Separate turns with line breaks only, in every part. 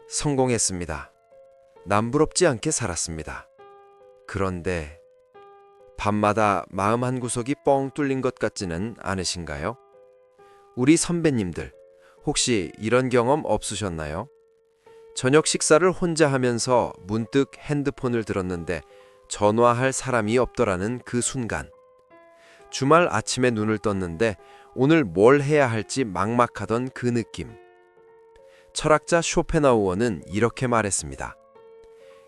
성공했습니다. 남부럽지 않게 살았습니다. 그런데 밤마다 마음 한구석이 뻥 뚫린 것 같지는 않으신가요? 우리 선배님들, 혹시 이런 경험 없으셨나요? 저녁 식사를 혼자 하면서 문득 핸드폰을 들었는데 전화할 사람이 없더라는 그 순간. 주말 아침에 눈을 떴는데 오늘 뭘 해야 할지 막막하던 그 느낌. 철학자 쇼펜하우어는 이렇게 말했습니다.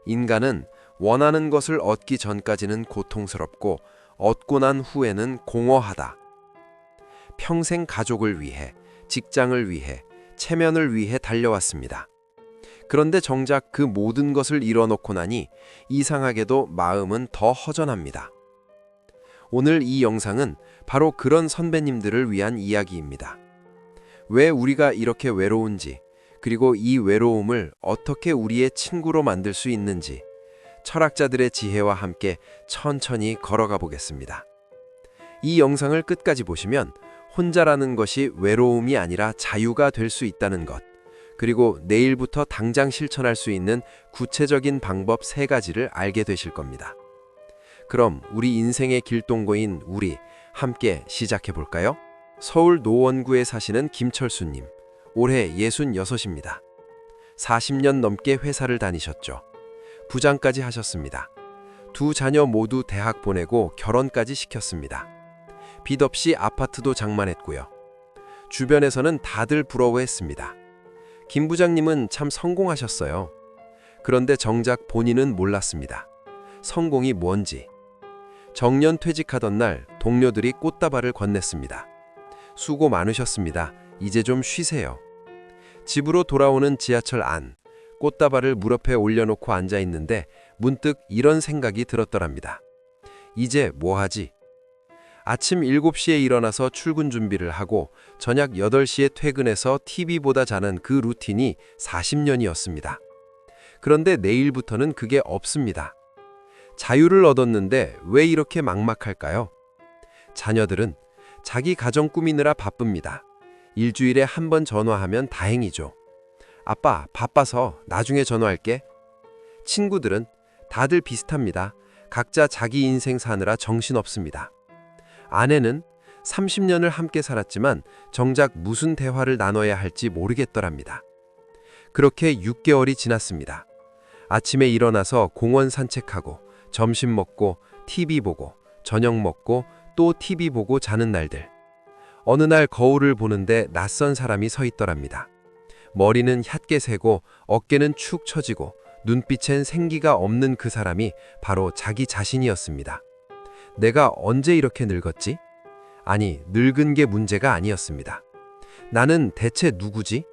인간은 원하는 것을 얻기 전까지는 고통스럽고 얻고 난 후에는 공허하다. 평생 가족을 위해, 직장을 위해, 체면을 위해 달려왔습니다. 그런데 정작 그 모든 것을 이뤄놓고 나니 이상하게도 마음은 더 허전합니다. 오늘 이 영상은 바로 그런 선배님들을 위한 이야기입니다. 왜 우리가 이렇게 외로운지, 그리고 이 외로움을 어떻게 우리의 친구로 만들 수 있는지 철학자들의 지혜와 함께 천천히 걸어가 보겠습니다. 이 영상을 끝까지 보시면 혼자라는 것이 외로움이 아니라 자유가 될 수 있다는 것, 그리고 내일부터 당장 실천할 수 있는 구체적인 방법 3가지를 알게 되실 겁니다. 그럼 우리 인생의 길동거인 우리 함께 시작해 볼까요? 서울 노원구에 사시는 김철수님, 올해 66입니다. 40년 넘게 회사를 다니셨죠. 부장까지 하셨습니다. 2 자녀 모두 대학 보내고 결혼까지 시켰습니다. 빚 없이 아파트도 장만했고요. 주변에서는 다들 부러워했습니다. 김 부장님은 참 성공하셨어요. 그런데 정작 본인은 몰랐습니다. 성공이 뭔지. 정년 퇴직하던 날 동료들이 꽃다발을 건넸습니다. 수고 많으셨습니다. 이제 좀 쉬세요. 집으로 돌아오는 지하철 안, 꽃다발을 무릎에 올려놓고 앉아있는데 문득 이런 생각이 들었더랍니다. 이제 뭐하지? 아침 7시에 일어나서 출근 준비를 하고 저녁 8시에 퇴근해서 TV보다 자는 그 루틴이 40년이었습니다. 그런데 내일부터는 그게 없습니다. 자유를 얻었는데 왜 이렇게 막막할까요? 자녀들은 자기 가정 꾸미느라 바쁩니다. 일주일에 1번 전화하면 다행이죠. 아빠, 바빠서 나중에 전화할게. 친구들은 다들 비슷합니다. 각자 자기 인생 사느라 정신없습니다. 아내는 30년을 함께 살았지만 정작 무슨 대화를 나눠야 할지 모르겠더랍니다. 그렇게 6개월이 지났습니다. 아침에 일어나서 공원 산책하고 점심 먹고 TV 보고 저녁 먹고 또 TV 보고 자는 날들. 어느 날 거울을 보는데 낯선 사람이 서 있더랍니다. 머리는 얕게 새고 어깨는 축 처지고 눈빛엔 생기가 없는 그 사람이 바로 자기 자신이었습니다. 내가 언제 이렇게 늙었지? 아니, 늙은 게 문제가 아니었습니다. 나는 대체 누구지?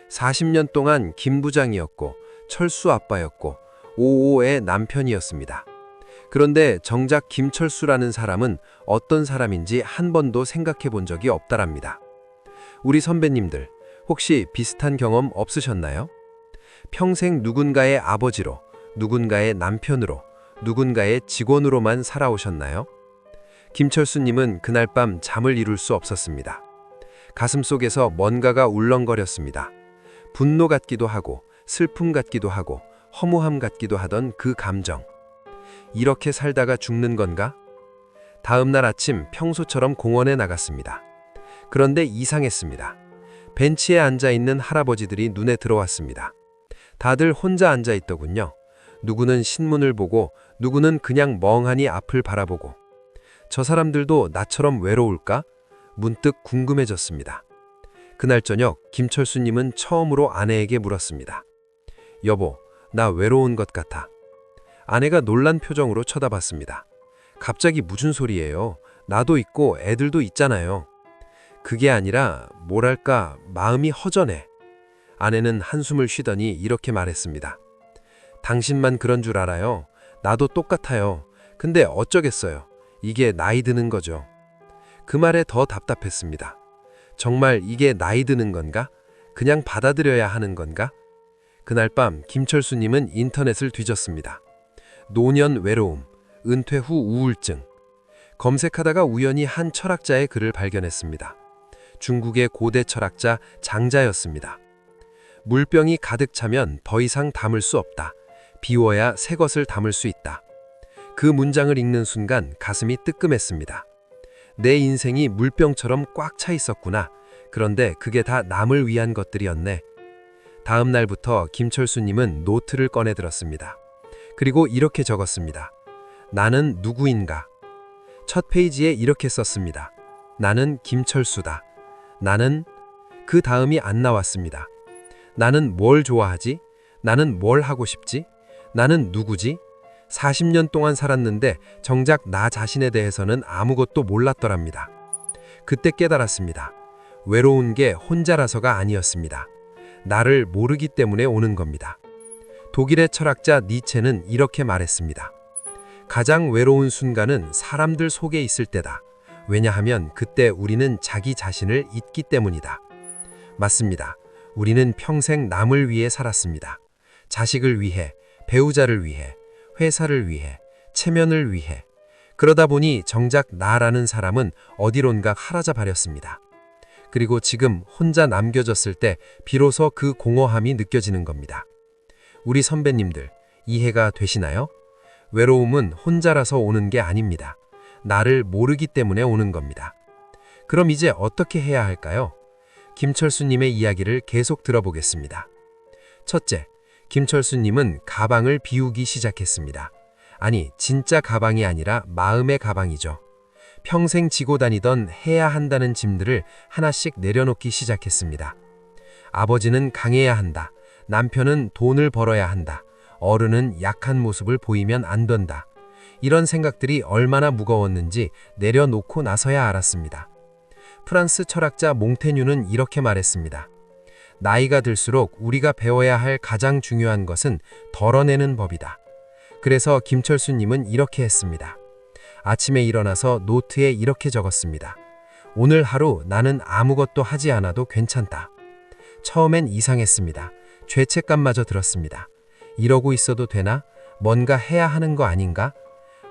40년 동안 김 부장이었고 철수 아빠였고 오오의 남편이었습니다. 그런데 정작 김철수라는 사람은 어떤 사람인지 한 번도 생각해 본 적이 없다랍니다. 우리 선배님들, 혹시 비슷한 경험 없으셨나요? 평생 누군가의 아버지로, 누군가의 남편으로, 누군가의 직원으로만 살아오셨나요? 김철수님은 그날 밤 잠을 이룰 수 없었습니다. 가슴속에서 뭔가가 울렁거렸습니다. 분노 같기도 하고 슬픔 같기도 하고 허무함 같기도 하던 그 감정. 이렇게 살다가 죽는 건가? 다음 날 아침 평소처럼 공원에 나갔습니다. 그런데 이상했습니다. 벤치에 앉아있는 할아버지들이 눈에 들어왔습니다. 다들 혼자 앉아있더군요. 누구는 신문을 보고 누구는 그냥 멍하니 앞을 바라보고. 저 사람들도 나처럼 외로울까? 문득 궁금해졌습니다. 그날 저녁 김철수님은 처음으로 아내에게 물었습니다. 여보, 나 외로운 것 같아. 아내가 놀란 표정으로 쳐다봤습니다. 갑자기 무슨 소리예요? 나도 있고 애들도 있잖아요. 그게 아니라 뭐랄까 마음이 허전해. 아내는 한숨을 쉬더니 이렇게 말했습니다. 당신만 그런 줄 알아요. 나도 똑같아요. 근데 어쩌겠어요. 이게 나이 드는 거죠. 그 말에 더 답답했습니다. 정말 이게 나이 드는 건가? 그냥 받아들여야 하는 건가? 그날 밤 김철수님은 인터넷을 뒤졌습니다. 노년 외로움, 은퇴 후 우울증. 검색하다가 우연히 한 철학자의 글을 발견했습니다. 중국의 고대 철학자 장자였습니다.
물병이 가득 차면 더 이상 담을 수 없다. 비워야 새 것을 담을 수 있다. 그 문장을 읽는 순간 가슴이 뜨끔했습니다. 내 인생이 물병처럼 꽉 차 있었구나. 그런데 그게 다 남을 위한 것들이었네. 다음 날부터 김철수님은 노트를 꺼내 들었습니다. 그리고 이렇게 적었습니다. 나는 누구인가? 첫 페이지에 이렇게 썼습니다. 나는 김철수다. 나는 그 다음이 안 나왔습니다. 나는 뭘 좋아하지? 나는 뭘 하고 싶지? 나는 누구지? 40년 동안 살았는데 정작 나 자신에 대해서는 아무것도 몰랐더랍니다. 그때 깨달았습니다. 외로운 게 혼자라서가 아니었습니다. 나를 모르기 때문에 오는 겁니다. 독일의 철학자 니체는 이렇게 말했습니다. 가장 외로운 순간은 사람들 속에 있을 때다. 왜냐하면 그때 우리는 자기 자신을 잊기 때문이다. 맞습니다. 우리는 평생 남을 위해 살았습니다. 자식을 위해, 배우자를 위해, 회사를 위해, 체면을 위해. 그러다 보니 정작 나라는 사람은 어디론가 사라져 버렸습니다. 그리고 지금 혼자 남겨졌을 때 비로소 그 공허함이 느껴지는 겁니다. 우리 선배님들, 이해가 되시나요? 외로움은 혼자라서 오는 게 아닙니다. 나를 모르기 때문에 오는 겁니다. 그럼 이제 어떻게 해야 할까요? 김철수님의 이야기를 계속 들어보겠습니다. 첫째, 김철수님은 가방을 비우기 시작했습니다. 아니, 진짜 가방이 아니라 마음의 가방이죠. 평생 지고 다니던 해야 한다는 짐들을 하나씩 내려놓기 시작했습니다. 아버지는 강해야 한다. 남편은 돈을 벌어야 한다. 어른은 약한 모습을 보이면 안 된다. 이런 생각들이 얼마나 무거웠는지 내려놓고 나서야 알았습니다. 프랑스 철학자 몽테뉴는 이렇게 말했습니다. 나이가 들수록 우리가 배워야 할 가장 중요한 것은 덜어내는 법이다. 그래서 김철수님은 이렇게 했습니다. 아침에 일어나서 노트에 이렇게 적었습니다. 오늘 하루 나는 아무것도 하지 않아도 괜찮다. 처음엔 이상했습니다. 죄책감마저 들었습니다. 이러고 있어도 되나? 뭔가 해야 하는 거 아닌가?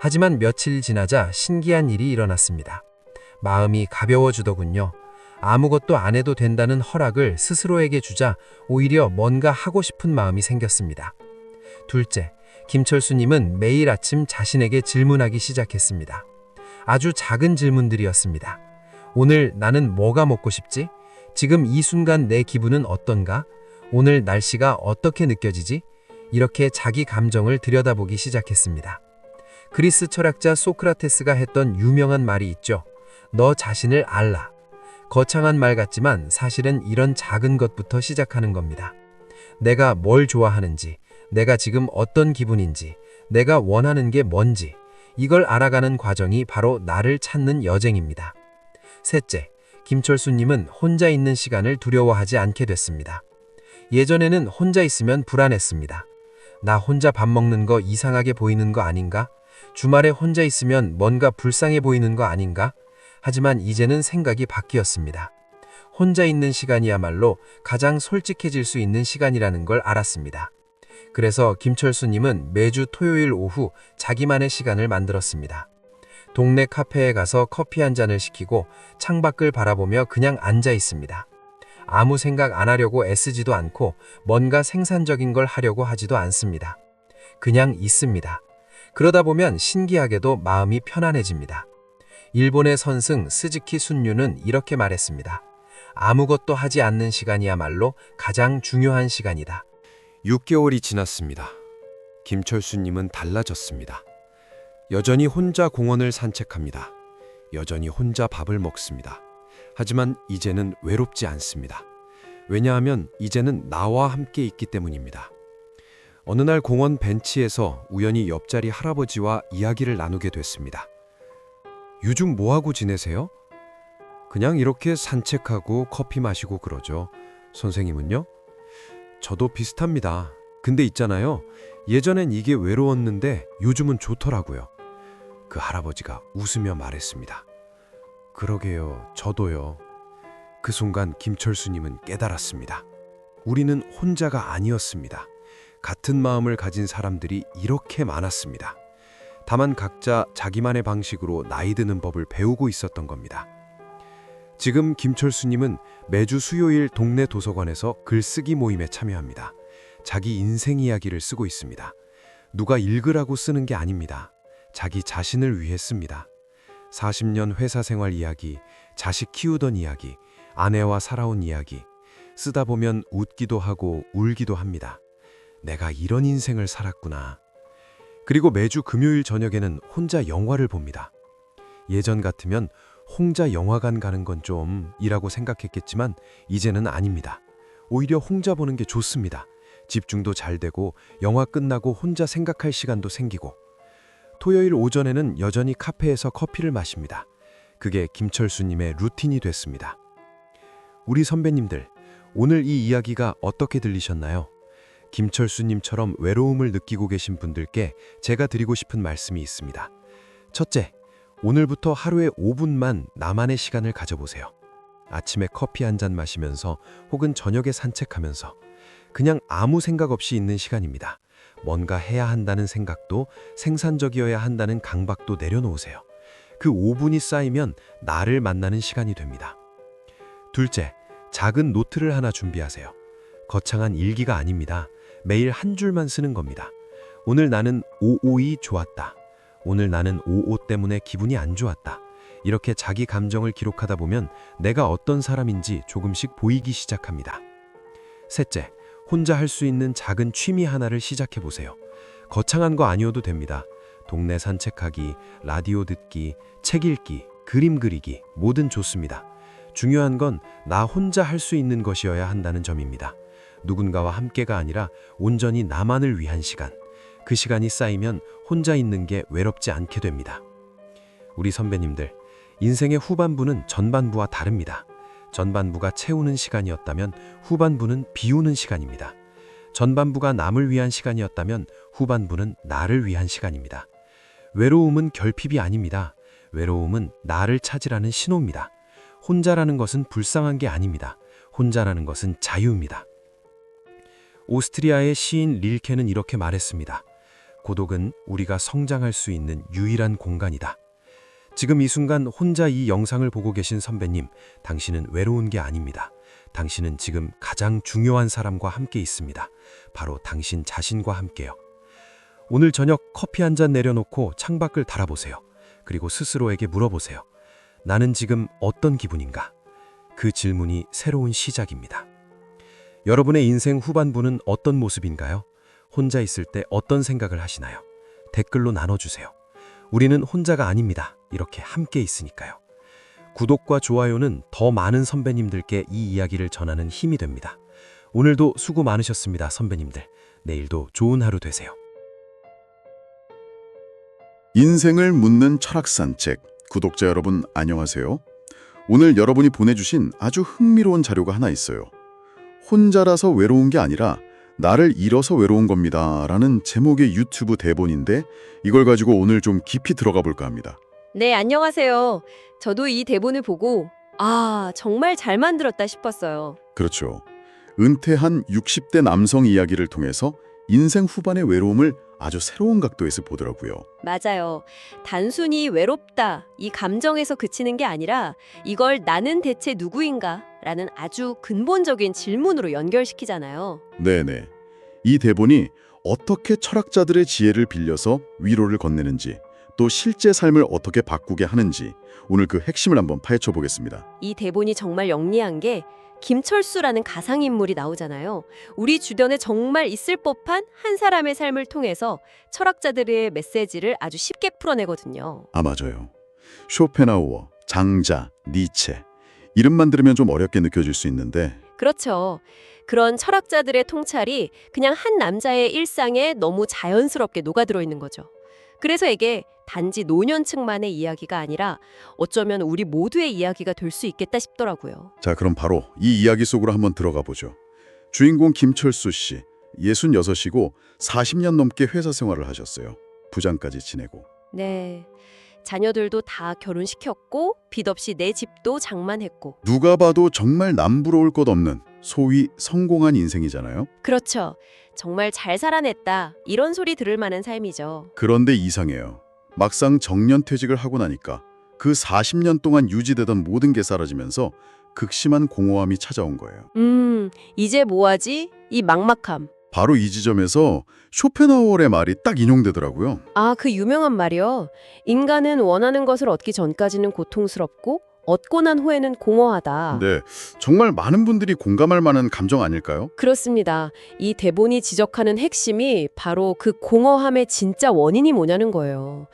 하지만 며칠 지나자 신기한 일이 일어났습니다. 마음이 가벼워지더군요. 아무것도 안 해도 된다는 허락을 스스로에게 주자 오히려 뭔가 하고 싶은 마음이 생겼습니다. 둘째, 김철수님은 매일 아침 자신에게 질문하기 시작했습니다. 아주 작은 질문들이었습니다. 오늘 나는 뭐가 먹고 싶지? 지금 이 순간 내 기분은 어떤가? 오늘 날씨가 어떻게 느껴지지? 이렇게 자기 감정을 들여다보기 시작했습니다. 그리스 철학자 소크라테스가 했던 유명한 말이 있죠. 너 자신을 알라. 거창한 말 같지만 사실은 이런 작은 것부터 시작하는 겁니다. 내가 뭘 좋아하는지, 내가 지금 어떤 기분인지, 내가 원하는 게 뭔지, 이걸 알아가는 과정이 바로 나를 찾는 여정입니다. 셋째, 김철수님은 혼자 있는 시간을 두려워하지 않게 됐습니다. 예전에는 혼자 있으면 불안했습니다. 나 혼자 밥 먹는 거 이상하게 보이는 거 아닌가? 주말에 혼자 있으면 뭔가 불쌍해 보이는 거 아닌가? 하지만 이제는 생각이 바뀌었습니다. 혼자 있는 시간이야말로 가장 솔직해질 수 있는 시간이라는 걸 알았습니다. 그래서 김철수님은 매주 토요일 오후 자기만의 시간을 만들었습니다. 동네 카페에 가서 커피 한 잔을 시키고 창밖을 바라보며 그냥 앉아 있습니다. 아무 생각 안 하려고 애쓰지도 않고 뭔가 생산적인 걸 하려고 하지도 않습니다. 그냥 있습니다. 그러다 보면 신기하게도 마음이 편안해집니다. 일본의 선승 스즈키 순류는 이렇게 말했습니다. 아무것도 하지 않는 시간이야말로 가장 중요한 시간이다.
6개월이 지났습니다. 김철수님은 달라졌습니다. 여전히 혼자 공원을 산책합니다. 여전히 혼자 밥을 먹습니다. 하지만 이제는 외롭지 않습니다. 왜냐하면 이제는 나와 함께 있기 때문입니다. 어느 날 공원 벤치에서 우연히 옆자리 할아버지와 이야기를 나누게 됐습니다. 요즘 뭐하고 지내세요? 그냥 이렇게 산책하고 커피 마시고 그러죠. 선생님은요? 저도 비슷합니다. 근데 있잖아요. 예전엔 이게 외로웠는데 요즘은 좋더라고요. 그 할아버지가 웃으며 말했습니다. 그러게요. 저도요. 그 순간 김철수님은 깨달았습니다. 우리는 혼자가 아니었습니다. 같은 마음을 가진 사람들이 이렇게 많았습니다. 다만 각자 자기만의 방식으로 나이 드는 법을 배우고 있었던 겁니다.
지금 김철수님은 매주 수요일 동네 도서관에서 글쓰기 모임에 참여합니다. 자기 인생 이야기를 쓰고 있습니다. 누가 읽으라고 쓰는 게 아닙니다. 자기 자신을 위해 씁니다. 40년 회사 생활 이야기, 자식 키우던 이야기, 아내와 살아온 이야기. 쓰다 보면 웃기도 하고 울기도 합니다. 내가 이런 인생을 살았구나. 그리고 매주 금요일 저녁에는 혼자 영화를 봅니다. 예전 같으면 혼자 영화관 가는 건 좀 이라고 생각했겠지만 이제는 아닙니다. 오히려 혼자 보는 게 좋습니다. 집중도 잘 되고 영화 끝나고 혼자 생각할 시간도 생기고. 토요일 오전에는 여전히 카페에서 커피를 마십니다. 그게 김철수님의 루틴이 됐습니다. 우리 선배님들, 오늘 이 이야기가 어떻게 들리셨나요? 김철수님처럼 외로움을 느끼고 계신 분들께 제가 드리고 싶은 말씀이 있습니다. 첫째, 오늘부터 하루에 5분만 나만의 시간을 가져보세요. 아침에 커피 한 잔 마시면서 혹은 저녁에 산책하면서 그냥 아무 생각 없이 있는 시간입니다. 뭔가 해야 한다는 생각도 생산적이어야 한다는 강박도 내려놓으세요. 그 5분이 쌓이면 나를 만나는 시간이 됩니다. 둘째, 작은 노트를 하나 준비하세요. 거창한 일기가 아닙니다. 매일 한 줄만 쓰는 겁니다. 오늘 나는 552 좋았다. 오늘 나는 55 때문에 기분이 안 좋았다. 이렇게 자기 감정을 기록하다 보면 내가 어떤 사람인지 조금씩 보이기 시작합니다. 셋째, 혼자 할 수 있는 작은 취미 하나를 시작해 보세요. 거창한 거 아니어도 됩니다. 동네 산책하기, 라디오 듣기, 책 읽기, 그림 그리기, 뭐든 좋습니다. 중요한 건 나 혼자 할 수 있는 것이어야 한다는 점입니다. 누군가와 함께가 아니라 온전히 나만을 위한 시간. 그 시간이 쌓이면 혼자 있는 게 외롭지 않게 됩니다. 우리 선배님들, 인생의 후반부는 전반부와 다릅니다. 전반부가 채우는 시간이었다면 후반부는 비우는 시간입니다. 전반부가 남을 위한 시간이었다면 후반부는 나를 위한 시간입니다. 외로움은 결핍이 아닙니다. 외로움은 나를 찾으라는 신호입니다. 혼자라는 것은 불쌍한 게 아닙니다. 혼자라는 것은 자유입니다. 오스트리아의 시인 릴케는 이렇게 말했습니다. 고독은 우리가 성장할 수 있는 유일한 공간이다. 지금 이 순간 혼자 이 영상을 보고 계신 선배님, 당신은 외로운 게 아닙니다. 당신은 지금 가장 중요한 사람과 함께 있습니다. 바로 당신 자신과 함께요. 오늘 저녁 커피 한 잔 내려놓고 창밖을 달아보세요. 그리고 스스로에게 물어보세요. 나는 지금 어떤 기분인가? 그 질문이 새로운 시작입니다. 여러분의 인생 후반부는 어떤 모습인가요? 혼자 있을 때 어떤 생각을 하시나요? 댓글로 나눠주세요. 우리는 혼자가 아닙니다. 이렇게 함께 있으니까요. 구독과 좋아요는 더 많은 선배님들께 이 이야기를 전하는 힘이 됩니다. 오늘도 수고 많으셨습니다, 선배님들. 내일도 좋은 하루 되세요.
인생을 묻는 철학산책, 구독자 여러분 안녕하세요. 오늘 여러분이 보내주신 아주 흥미로운 자료가 하나 있어요. 혼자라서 외로운 게 아니라 나를 잃어서 외로운 겁니다 라는 제목의 유튜브 대본인데 이걸 가지고 오늘 좀 깊이 들어가 볼까 합니다.
네, 안녕하세요. 저도 이 대본을 보고 정말 잘 만들었다 싶었어요.
그렇죠. 은퇴한 60대 남성 이야기를 통해서 인생 후반의 외로움을 아주 새로운 각도에서 보더라고요.
맞아요. 단순히 외롭다, 이 감정에서 그치는 게 아니라 이걸 나는 대체 누구인가? 라는 아주 근본적인 질문으로 연결시키잖아요.
네네. 이 대본이 어떻게 철학자들의 지혜를 빌려서 위로를 건네는지 또 실제 삶을 어떻게 바꾸게 하는지 오늘 그 핵심을 한번 파헤쳐 보겠습니다.
이 대본이 정말 영리한 게 김철수라는 가상인물이 나오잖아요. 우리 주변에 정말 있을 법한 한 사람의 삶을 통해서 철학자들의 메시지를 아주 쉽게 풀어내거든요.
맞아요. 쇼펜하우어, 장자, 니체 이름만 들으면 좀 어렵게 느껴질 수 있는데
그렇죠. 그런 철학자들의 통찰이 그냥 한 남자의 일상에 너무 자연스럽게 녹아들어 있는 거죠. 그래서 이게 단지 노년층만의 이야기가 아니라 어쩌면 우리 모두의 이야기가 될 수 있겠다 싶더라고요.
자, 그럼 바로 이 이야기 속으로 한번 들어가 보죠. 주인공 김철수 씨, 66이고 40년 넘게 회사 생활을 하셨어요. 부장까지 지내고.
네. 자녀들도 다 결혼시켰고 빚 없이 내 집도 장만했고.
누가 봐도 정말 남부러울 것 없는 소위 성공한 인생이잖아요.
그렇죠. 정말 잘 살아냈다. 이런 소리 들을 만한 삶이죠.
그런데 이상해요. 막상 정년퇴직을 하고 나니까 그 40년 동안 유지되던 모든 게 사라지면서 극심한 공허함이 찾아온 거예요.
이제 뭐하지? 이 막막함.
바로 이 지점에서 쇼펜하우어의 말이 딱 인용되더라고요.
아, 그 유명한 말이요. 인간은 원하는 것을 얻기 전까지는 고통스럽고 얻고 난 후에는 공허하다.
네, 정말 많은 분들이 공감할 만한 감정 아닐까요?
그렇습니다. 이 대본이 지적하는 핵심이 바로 그 공허함의 진짜 원인이 뭐냐는 거예요.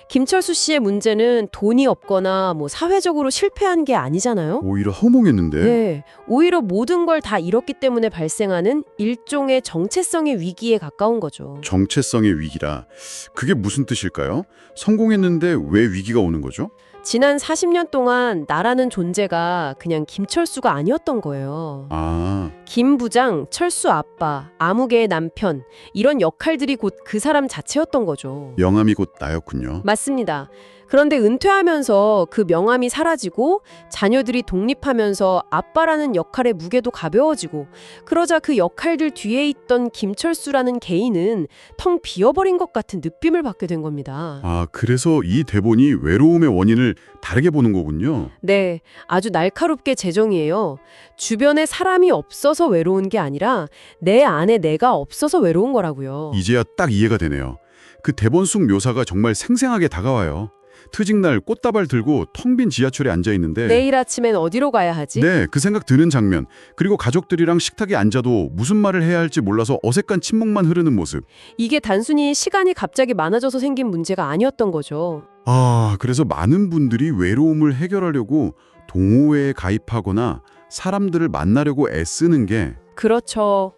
김철수 씨의 문제는 돈이 없거나 사회적으로 실패한 게 아니잖아요.
오히려 허몽했는데.
네, 오히려 모든 걸 다 잃었기 때문에 발생하는 일종의 정체성의 위기에 가까운 거죠.
정체성의 위기라. 그게 무슨 뜻일까요? 성공했는데 왜 위기가 오는 거죠?
지난 40년 동안 나라는 존재가 그냥 김철수가 아니었던 거예요.
아,
김 부장, 철수 아빠, 아무개의 남편 이런 역할들이 곧 그 사람 자체였던 거죠.
영암이 곧 나였군요.
맞습니다. 그런데 은퇴하면서 그 명함이 사라지고 자녀들이 독립하면서 아빠라는 역할의 무게도 가벼워지고 그러자 그 역할들 뒤에 있던 김철수라는 개인은 텅 비어버린 것 같은 느낌을 받게 된 겁니다.
아, 그래서 이 대본이 외로움의 원인을 다르게 보는 거군요.
네, 아주 날카롭게 재정이에요. 주변에 사람이 없어서 외로운 게 아니라 내 안에 내가 없어서 외로운 거라고요.
이제야 딱 이해가 되네요. 그 대본 속 묘사가 정말 생생하게 다가와요. 트직날 꽃다발 들고 텅 빈 지하철에 앉아 있는데
내일 아침엔 어디로 가야 하지?
네, 그 생각 드는 장면. 그리고 가족들이랑 식탁에 앉아도 무슨 말을 해야 할지 몰라서 어색한 침묵만 흐르는 모습.
이게 단순히 시간이 갑자기 많아져서 생긴 문제가 아니었던 거죠.
아, 그래서 많은 분들이 외로움을 해결하려고 동호회에 가입하거나 사람들을 만나려고 애쓰는 게
그렇죠.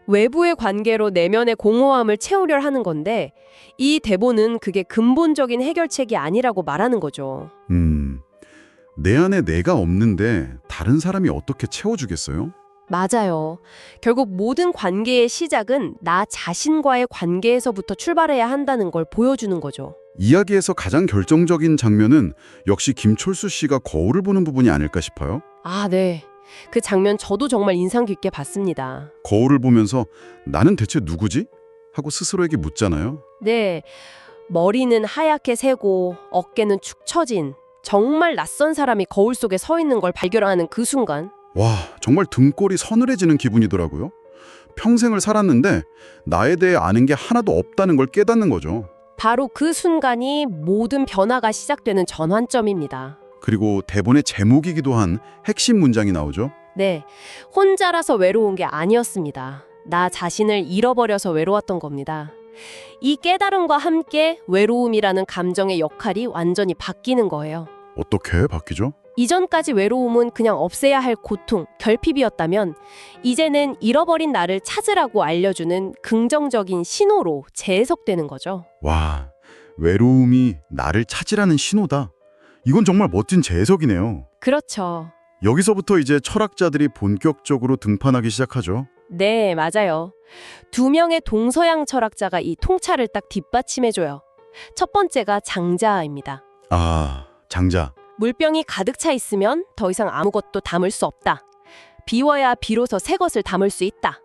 외부의 관계로 내면의 공허함을 채우려 하는 건데 이 대본은 그게 근본적인 해결책이 아니라고 말하는 거죠.
내 안에 내가 없는데 다른 사람이 어떻게 채워주겠어요?
맞아요. 결국 모든 관계의 시작은 나 자신과의 관계에서부터 출발해야 한다는 걸 보여주는 거죠.
이야기에서 가장 결정적인 장면은 역시 김철수 씨가 거울을 보는 부분이 아닐까 싶어요.
아, 네. 그 장면 저도 정말 인상 깊게 봤습니다.
거울을 보면서 나는 대체 누구지? 하고 스스로에게 묻잖아요.
네. 머리는 하얗게 새고 어깨는 축 처진 정말 낯선 사람이 거울 속에 서 있는 걸 발견하는 그 순간.
와, 정말 등골이 서늘해지는 기분이더라고요. 평생을 살았는데 나에 대해 아는 게 하나도 없다는 걸 깨닫는 거죠.
바로 그 순간이 모든 변화가 시작되는 전환점입니다.
그리고 대본의 제목이기도 한 핵심 문장이 나오죠.
네. 혼자라서 외로운 게 아니었습니다. 나 자신을 잃어버려서 외로웠던 겁니다. 이 깨달음과 함께 외로움이라는 감정의 역할이 완전히 바뀌는 거예요.
어떻게 바뀌죠?
이전까지 외로움은 그냥 없애야 할 고통, 결핍이었다면 이제는 잃어버린 나를 찾으라고 알려주는 긍정적인 신호로 재해석되는 거죠.
와, 외로움이 나를 찾으라는 신호다. 이건 정말 멋진 재해석이네요.
그렇죠.
여기서부터 이제 철학자들이 본격적으로 등판하기 시작하죠.
네, 맞아요. 두 명의 동서양 철학자가 이 통찰을 딱 뒷받침해줘요. 첫 번째가 장자입니다.
아, 장자.
물병이 가득 차 있으면 더 이상 아무것도 담을 수 없다. 비워야 비로소 새 것을 담을 수 있다.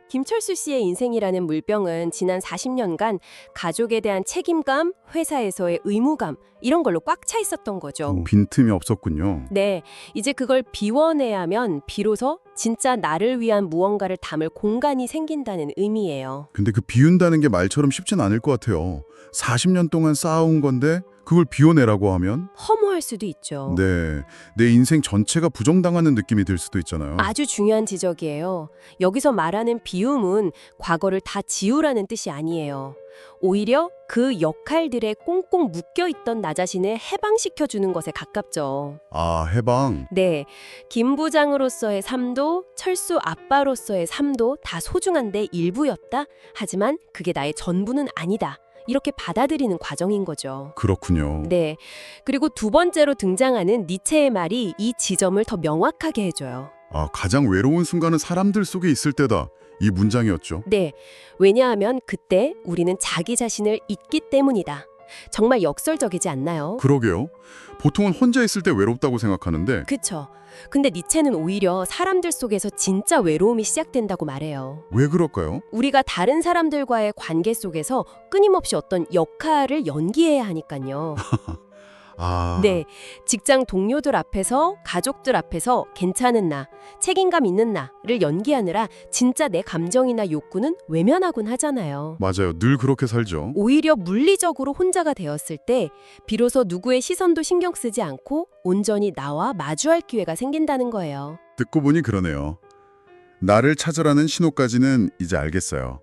김철수 씨의 인생이라는 물병은 지난 40년간 가족에 대한 책임감, 회사에서의 의무감 이런 걸로 꽉 차 있었던 거죠.
빈틈이 없었군요.
네, 이제 그걸 비워내야 하면 비로소 진짜 나를 위한 무언가를 담을 공간이 생긴다는 의미예요.
근데 그 비운다는 게 말처럼 쉽진 않을 것 같아요. 40년 동안 쌓아온 건데 그걸 비워내라고 하면
허무할 수도 있죠.
네, 내 인생 전체가 부정당하는 느낌이 들 수도 있잖아요.
아주 중요한 지적이에요. 여기서 말하는 비움은 과거를 다 지우라는 뜻이 아니에요. 오히려 그 역할들에 꽁꽁 묶여있던 나 자신을 해방시켜주는 것에 가깝죠.
아, 해방.
네, 김 부장으로서의 삶도 철수 아빠로서의 삶도 다 소중한데 일부였다. 하지만 그게 나의 전부는 아니다. 이렇게 받아들이는 과정인 거죠.
그렇군요.
네, 그리고 두 번째로 등장하는 니체의 말이 이 지점을 더 명확하게 해줘요.
아, 가장 외로운 순간은 사람들 속에 있을 때다. 이 문장이었죠.
네, 왜냐하면 그때 우리는 자기 자신을 잊기 때문이다. 정말 역설적이지 않나요?
그러게요. 보통은 혼자 있을 때 외롭다고 생각하는데
그쵸. 근데 니체는 오히려 사람들 속에서 진짜 외로움이 시작된다고 말해요.
왜 그럴까요?
우리가 다른 사람들과의 관계 속에서 끊임없이 어떤 역할을 연기해야 하니까요.
아,
네, 직장 동료들 앞에서, 가족들 앞에서 괜찮은 나, 책임감 있는 나를 연기하느라 진짜 내 감정이나 욕구는 외면하곤 하잖아요.
맞아요. 늘 그렇게 살죠.
오히려 물리적으로 혼자가 되었을 때 비로소 누구의 시선도 신경 쓰지 않고 온전히 나와 마주할 기회가 생긴다는 거예요.
듣고 보니 그러네요. 나를 찾으라는 신호까지는 이제 알겠어요.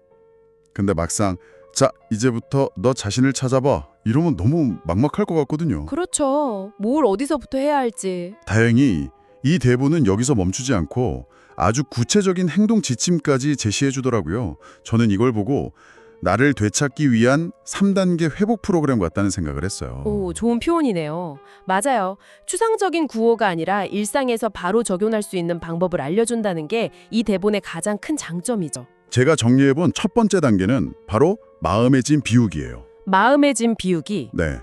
근데 막상 자, 이제부터 너 자신을 찾아봐. 이러면 너무 막막할 것 같거든요.
그렇죠. 뭘 어디서부터 해야 할지.
다행히 이 대본은 여기서 멈추지 않고 아주 구체적인 행동 지침까지 제시해 주더라고요. 저는 이걸 보고 나를 되찾기 위한 3단계 회복 프로그램 같다는 생각을 했어요.
오, 좋은 표현이네요. 맞아요. 추상적인 구호가 아니라 일상에서 바로 적용할 수 있는 방법을 알려준다는 게 이 대본의 가장 큰 장점이죠.
제가 정리해본 첫 번째 단계는 바로 마음의 짐 비우기예요.
마음의 짐 비우기.
네.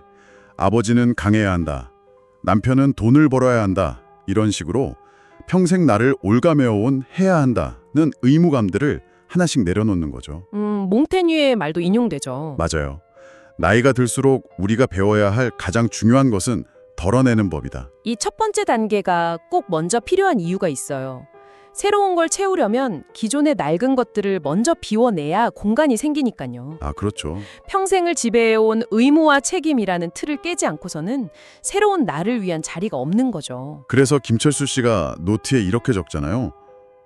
아버지는 강해야 한다. 남편은 돈을 벌어야 한다. 이런 식으로 평생 나를 올가매어온 해야 한다는 의무감들을 하나씩 내려놓는 거죠.
몽테뉴의 말도 인용되죠.
맞아요. 나이가 들수록 우리가 배워야 할 가장 중요한 것은 덜어내는 법이다.
이 첫 번째 단계가 꼭 먼저 필요한 이유가 있어요. 새로운 걸 채우려면 기존의 낡은 것들을 먼저 비워내야 공간이 생기니까요.
아, 그렇죠.
평생을 지배해온 의무와 책임이라는 틀을 깨지 않고서는 새로운 나를 위한 자리가 없는 거죠.
그래서 김철수 씨가 노트에 이렇게 적잖아요.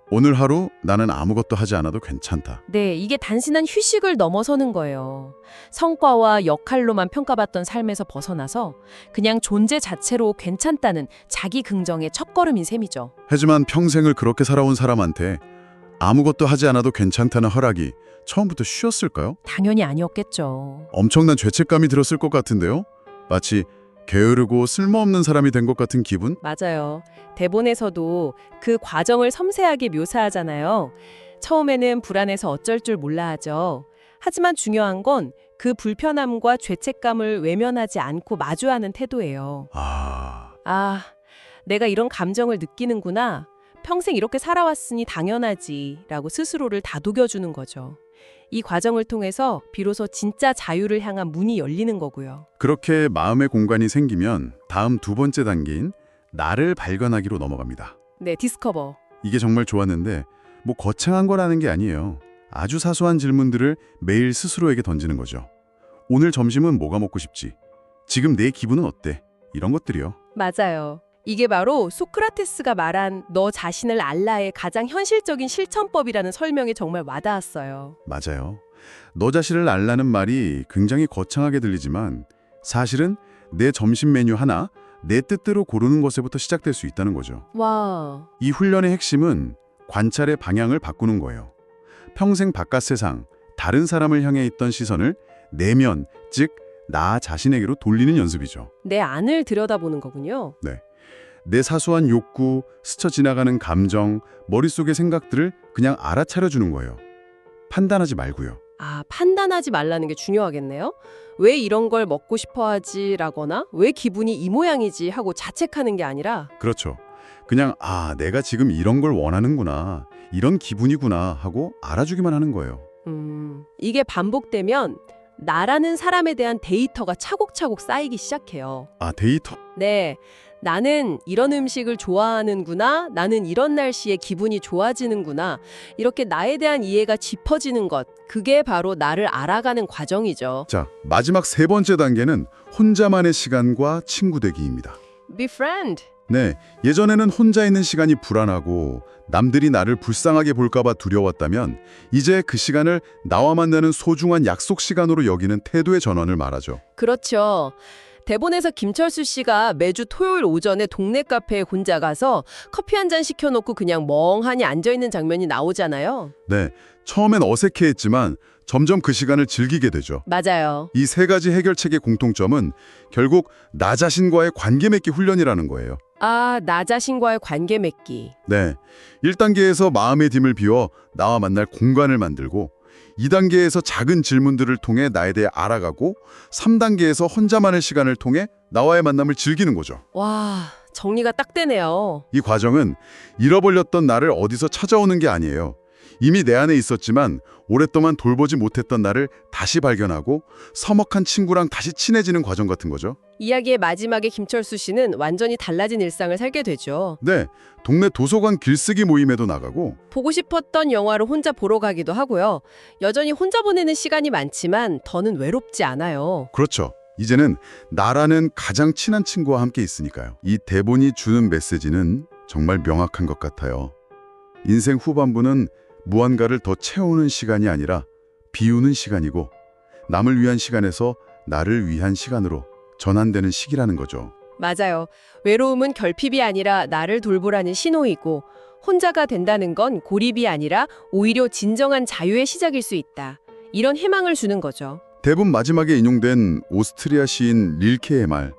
오늘 하루 나는 아무것도 하지 않아도 괜찮다.
네, 이게 단순한 휴식을 넘어서는 거예요. 성과와 역할로만 평가받던 삶에서 벗어나서 그냥 존재 자체로 괜찮다는 자기 긍정의 첫걸음인 셈이죠.
하지만 평생을 그렇게 살아온 사람한테 아무것도 하지 않아도 괜찮다는 허락이 처음부터 쉬웠을까요?
당연히 아니었겠죠.
엄청난 죄책감이 들었을 것 같은데요. 마치 게으르고 쓸모없는 사람이 된 것 같은 기분?
맞아요. 대본에서도 그 과정을 섬세하게 묘사하잖아요. 처음에는 불안해서 어쩔 줄 몰라 하죠. 하지만 중요한 건 그 불편함과 죄책감을 외면하지 않고 마주하는 태도예요. 아, 내가 이런 감정을 느끼는구나. 평생 이렇게 살아왔으니 당연하지. 라고 스스로를 다독여주는 거죠. 이 과정을 통해서 비로소 진짜 자유를 향한 문이 열리는 거고요.
그렇게 마음의 공간이 생기면 다음 두 번째 단계인 나를 발견하기로 넘어갑니다.
네, 디스커버.
이게 정말 좋았는데 뭐 거창한 거라는 게 아니에요. 아주 사소한 질문들을 매일 스스로에게 던지는 거죠. 오늘 점심은 뭐가 먹고 싶지? 지금 내 기분은 어때? 이런 것들이요.
맞아요. 이게 바로 소크라테스가 말한 너 자신을 알라의 가장 현실적인 실천법이라는 설명이 정말 와닿았어요.
맞아요. 너 자신을 알라는 말이 굉장히 거창하게 들리지만 사실은 내 점심 메뉴 하나 내 뜻대로 고르는 것에부터 시작될 수 있다는 거죠.
와,
이 훈련의 핵심은 관찰의 방향을 바꾸는 거예요. 평생 바깥 세상, 다른 사람을 향해 있던 시선을 내면, 즉 나 자신에게로 돌리는 연습이죠.
내 안을 들여다보는 거군요.
내 사소한 욕구, 스쳐 지나가는 감정, 머릿속의 생각들을 그냥 알아차려주는 거예요. 판단하지 말고요.
아, 판단하지 말라는 게 중요하겠네요. 왜 이런 걸 먹고 싶어 하지라거나 왜 기분이 이 모양이지 하고 자책하는 게 아니라
그렇죠. 그냥 내가 지금 이런 걸 원하는구나, 이런 기분이구나 하고 알아주기만 하는 거예요.
이게 반복되면 나라는 사람에 대한 데이터가 차곡차곡 쌓이기 시작해요.
데이터.
네, 나는 이런 음식을 좋아하는구나, 나는 이런 날씨에 기분이 좋아지는구나, 이렇게 나에 대한 이해가 짚어지는 것, 그게 바로 나를 알아가는 과정이죠.
자, 마지막 세 번째 단계는 혼자만의 시간과 친구 되기입니다.
Befriend.
네, 예전에는 혼자 있는 시간이 불안하고 남들이 나를 불쌍하게 볼까봐 두려웠다면 이제 그 시간을 나와 만나는 소중한 약속 시간으로 여기는 태도의 전환을 말하죠.
그렇죠. 대본에서 김철수 씨가 매주 토요일 오전에 동네 카페에 혼자 가서 커피 한 잔 시켜놓고 그냥 멍하니 앉아있는 장면이 나오잖아요.
네, 처음엔 어색해했지만 점점 그 시간을 즐기게 되죠.
맞아요.
이 세 가지 해결책의 공통점은 결국 나 자신과의 관계 맺기 훈련이라는 거예요.
아, 나 자신과의 관계 맺기.
네, 1단계에서 마음의 짐을 비워 나와 만날 공간을 만들고 2단계에서 작은 질문들을 통해 나에 대해 알아가고 3단계에서 혼자만의 시간을 통해 나와의 만남을 즐기는 거죠.
와, 정리가 딱 되네요.
이 과정은 잃어버렸던 나를 어디서 찾아오는 게 아니에요. 이미 내 안에 있었지만 오랫동안 돌보지 못했던 나를 다시 발견하고 서먹한 친구랑 다시 친해지는 과정 같은 거죠.
이야기의 마지막에 김철수 씨는 완전히 달라진 일상을 살게 되죠.
네, 동네 도서관 길쓰기 모임에도 나가고
보고 싶었던 영화를 혼자 보러 가기도 하고요. 여전히 혼자 보내는 시간이 많지만 더는 외롭지 않아요.
그렇죠. 이제는 나라는 가장 친한 친구와 함께 있으니까요. 이 대본이 주는 메시지는 정말 명확한 것 같아요. 인생 후반부는 무언가를 더 채우는 시간이 아니라 비우는 시간이고 남을 위한 시간에서 나를 위한 시간으로 전환되는 시기라는 거죠.
맞아요. 외로움은 결핍이 아니라 나를 돌보라는 신호이고 혼자가 된다는 건 고립이 아니라 오히려 진정한 자유의 시작일 수 있다. 이런 희망을 주는 거죠.
대본 마지막에 인용된 오스트리아 시인 릴케의 말,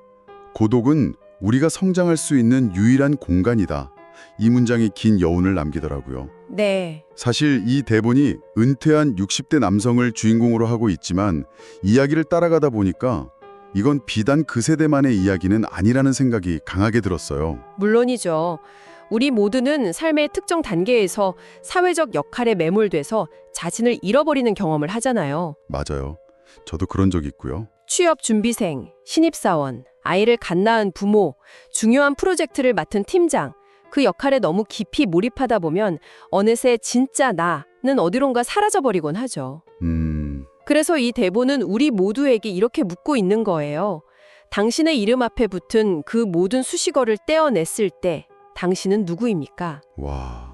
고독은 우리가 성장할 수 있는 유일한 공간이다. 이 문장이 긴 여운을 남기더라고요.
네.
사실 이 대본이 은퇴한 60대 남성을 주인공으로 하고 있지만 이야기를 따라가다 보니까 이건 비단 그 세대만의 이야기는 아니라는 생각이 강하게 들었어요.
물론이죠. 우리 모두는 삶의 특정 단계에서 사회적 역할에 매몰돼서 자신을 잃어버리는 경험을 하잖아요.
맞아요. 저도 그런 적 있고요.
취업 준비생, 신입사원, 아이를 갓 낳은 부모, 중요한 프로젝트를 맡은 팀장, 그 역할에 너무 깊이 몰입하다 보면 어느새 진짜 나는 어디론가 사라져버리곤 하죠. 그래서 이 대본은 우리 모두에게 이렇게 묻고 있는 거예요. 당신의 이름 앞에 붙은 그 모든 수식어를 떼어냈을 때 당신은 누구입니까?
와,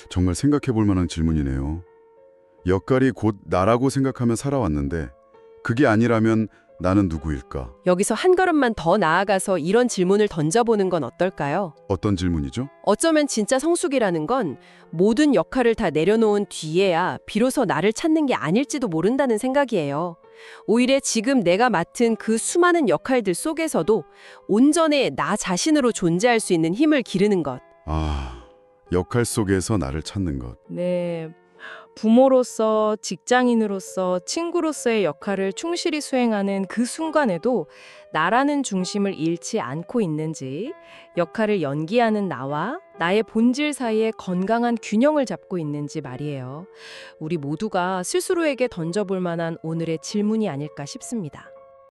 정말 생각해 볼 만한 질문이네요. 역할이 곧 나라고 생각하며 살아왔는데 그게 아니라면 나는 누구일까?
여기서 한 걸음만 더 나아가서 이런 질문을 던져보는 건 어떨까요?
어떤 질문이죠?
어쩌면 진짜 성숙이라는 건 모든 역할을 다 내려놓은 뒤에야 비로소 나를 찾는 게 아닐지도 모른다는 생각이에요. 오히려 지금 내가 맡은 그 수많은 역할들 속에서도 온전히 나 자신으로 존재할 수 있는 힘을 기르는 것.
아, 역할 속에서 나를 찾는 것.
네. 부모로서, 직장인으로서, 친구로서의 역할을 충실히 수행하는 그 순간에도 나라는 중심을 잃지 않고 있는지, 역할을 연기하는 나와 나의 본질 사이에 건강한 균형을 잡고 있는지 말이에요. 우리 모두가 스스로에게 던져볼 만한 오늘의 질문이 아닐까 싶습니다.